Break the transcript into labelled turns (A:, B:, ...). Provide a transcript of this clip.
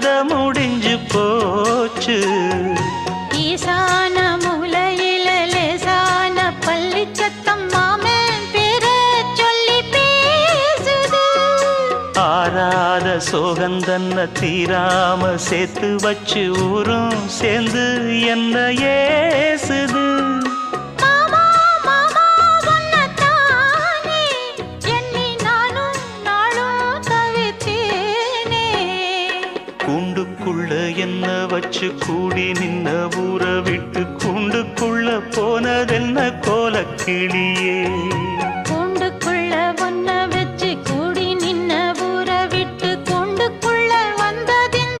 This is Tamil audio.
A: கதை முடிஞ்சு போச்சு.
B: ஈசான மூலையில லேசான பள்ளி சத்தம் மாமன் பேர சொல்லி பேசுது.
A: ஆறாத சோகந்தன்ன தீராம சேர்த்து வச்சு ஊரும் சேர்ந்து என்ன ஏசுது.
B: மாமா மாமா உன்னத்தானே எண்ணி நானும் நாளும் தவித்தேனே.
A: கூண்டுக்குள்ள என்ன வச்சு கூடி நின்ன ஊரை விட்டு கூண்டுக்குள்ள போனதென்ன கோலக்கிளியே.